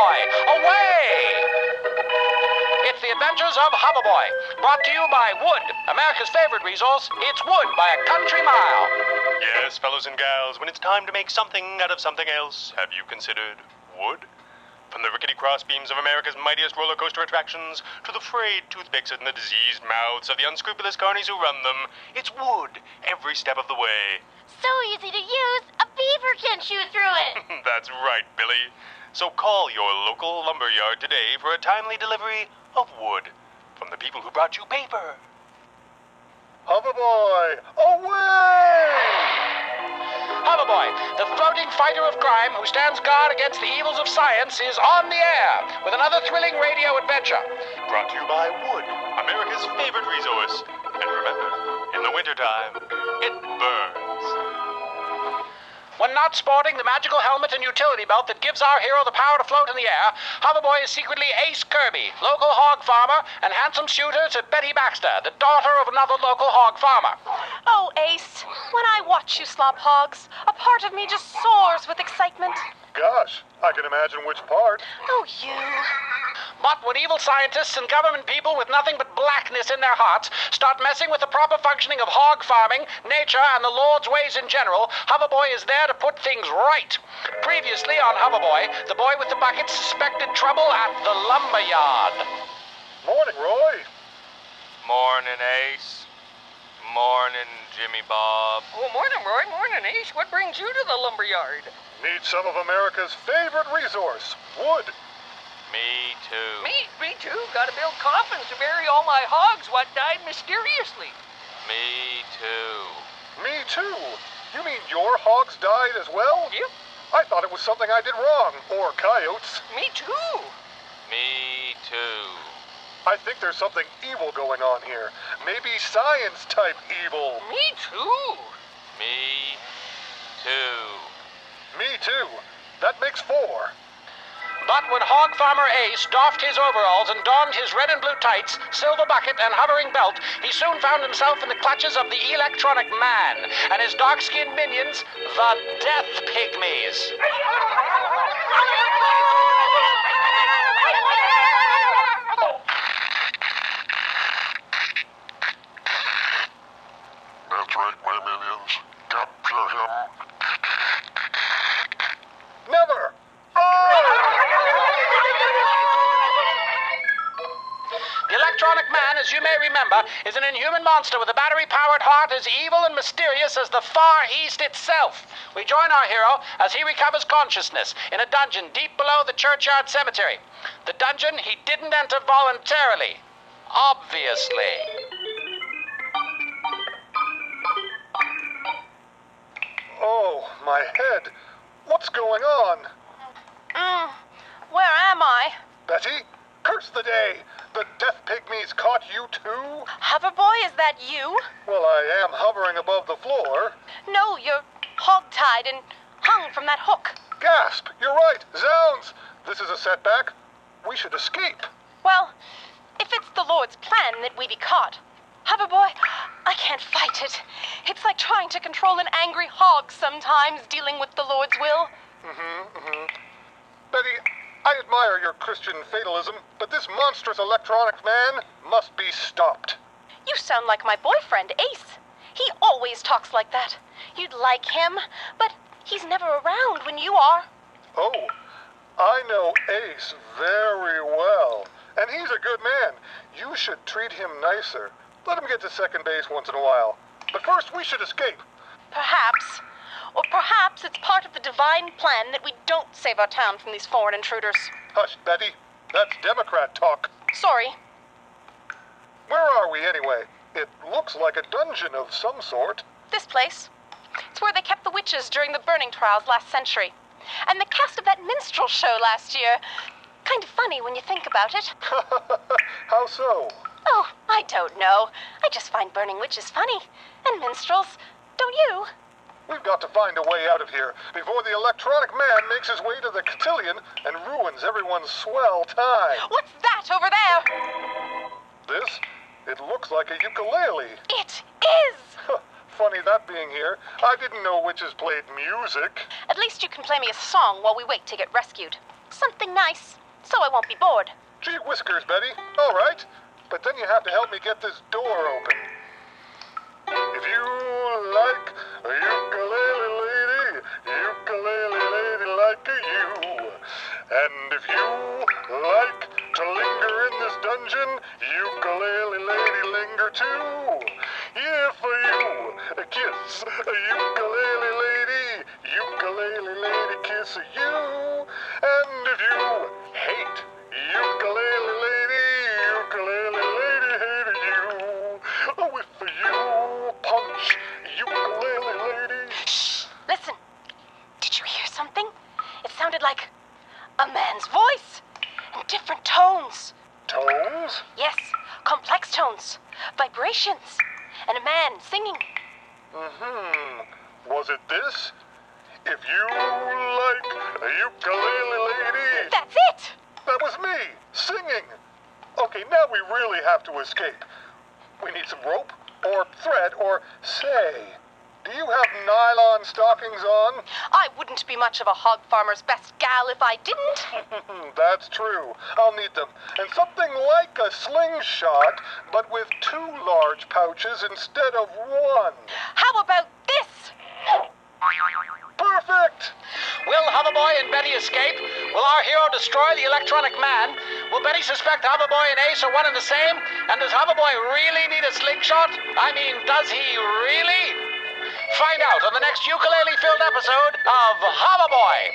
Hoverboy. Away! It's the adventures of Hoverboy, brought to you by Wood, America's favorite resource. It's wood by a country mile. Yes, fellows and gals, when it's time to make something out of something else, have you considered wood? From the rickety crossbeams of America's mightiest roller coaster attractions to the frayed toothpicks and the diseased mouths of the unscrupulous carnies who run them, it's wood every step of the way. So easy to use, a beaver can chew through it. That's right, Billy. So call your local lumberyard today for a timely delivery of wood from the people who brought you paper. Hoverboy, away! Hoverboy, the floating fighter of crime who stands guard against the evils of science, is on the air with another thrilling radio adventure. Brought to you by Wood, America's favorite resource. And remember, in the wintertime, it burns. When not sporting the magical helmet and utility belt that gives our hero the power to float in the air, Hoverboy is secretly Ace Kirby, local hog farmer and handsome suitor to Betty Baxter, the daughter of another local hog farmer. Oh, Ace, when I watch you slop hogs, a part of me just soars with excitement. Gosh, I can imagine which part. Oh, you. But when evil scientists and government people with nothing but blackness in their hearts start messing with the proper functioning of hog farming, nature, and the Lord's ways in general, Hoverboy is there to put things right. Previously on Hoverboy, the boy with the bucket suspected trouble at the lumberyard. Morning, Roy. Morning, Ace. Morning, Jimmy Bob. Oh, morning, Roy. Morning, Ace. What brings you to the lumberyard? Need some of America's favorite resource, wood. Me too. Me too. Gotta build coffins to bury all my hogs what died mysteriously. Me too. Me too. You mean your hogs died as well? Yep. I thought it was something I did wrong, or coyotes. Me too. Me too. I think there's something evil going on here. Maybe science-type evil. Me too. Me too. Me too. That makes 4. But when hog farmer Ace doffed his overalls and donned his red and blue tights, silver bucket, and hovering belt, he soon found himself in the clutches of the electronic man and his dark-skinned minions, the Death Pygmies. That's right, my minions. Capture him. Never! The electronic man, as you may remember, is an inhuman monster with a battery-powered heart as evil and mysterious as the Far East itself. We join our hero as he recovers consciousness in a dungeon deep below the churchyard cemetery. The dungeon he didn't enter voluntarily. Obviously. Oh, my head. What's going on? Where am I? Betty? Curse the day! The Death Pygmies caught you too? Hoverboy, is that you? Well, I am hovering above the floor. No, you're hog-tied and hung from that hook. Gasp! You're right! Zounds! This is a setback. We should escape. Well, if it's the Lord's plan that we be caught. Hoverboy, I can't fight it. It's like trying to control an angry hog sometimes, dealing with the Lord's will. Betty, I admire your Christian fatalism, but this monstrous electronic man must be stopped. You sound like my boyfriend, Ace. He always talks like that. You'd like him, but he's never around when you are. Oh, I know Ace very well, and he's a good man. You should treat him nicer. Let him get to second base once in a while. But first, we should escape. Perhaps. Or perhaps it's part of the divine plan that we don't save our town from these foreign intruders. Hush, Betty. That's Democrat talk. Sorry. Where are we, anyway? It looks like a dungeon of some sort. This place. It's where they kept the witches during the burning trials last century. And the cast of that minstrel show last year. Kind of funny when you think about it. How so? Oh, I don't know. I just find burning witches funny. And minstrels. Don't you? We've got to find a way out of here before the electronic man makes his way to the cotillion and ruins everyone's swell time. What's that over there? This? It looks like a ukulele. It is! Funny that being here. I didn't know witches played music. At least you can play me a song while we wait to get rescued. Something nice, so I won't be bored. Gee whiskers, Betty. All right. But then you have to help me get this door open. If you like a ukulele lady like you. And if you like to linger in this dungeon, ukulele lady linger too. If you kiss a ukulele lady kiss you. And if you hate ukulele lady hate you. Oh, if you punch ukulele lady. Shh! Listen. Did you hear something? It sounded like a man's voice. In different tones. Tones? Yes, complex tones. Vibrations. And a man singing. Was it this? If you like a ukulele lady. That's it! That was me, singing. Okay, now we really have to escape. We need some rope, or thread, or say. Do you have nylon stockings on? I wouldn't be much of a hog farmer's best gal if I didn't. That's true. I'll need them. And something like a slingshot, but with 2 large pouches instead of 1. How about this? Perfect! Will Hoverboy and Betty escape? Will our hero destroy the electronic man? Will Betty suspect Hoverboy and Ace are one and the same? And does Hoverboy really need a slingshot? I mean, does he really? Find out on the next ukulele-filled episode of Hoverboy.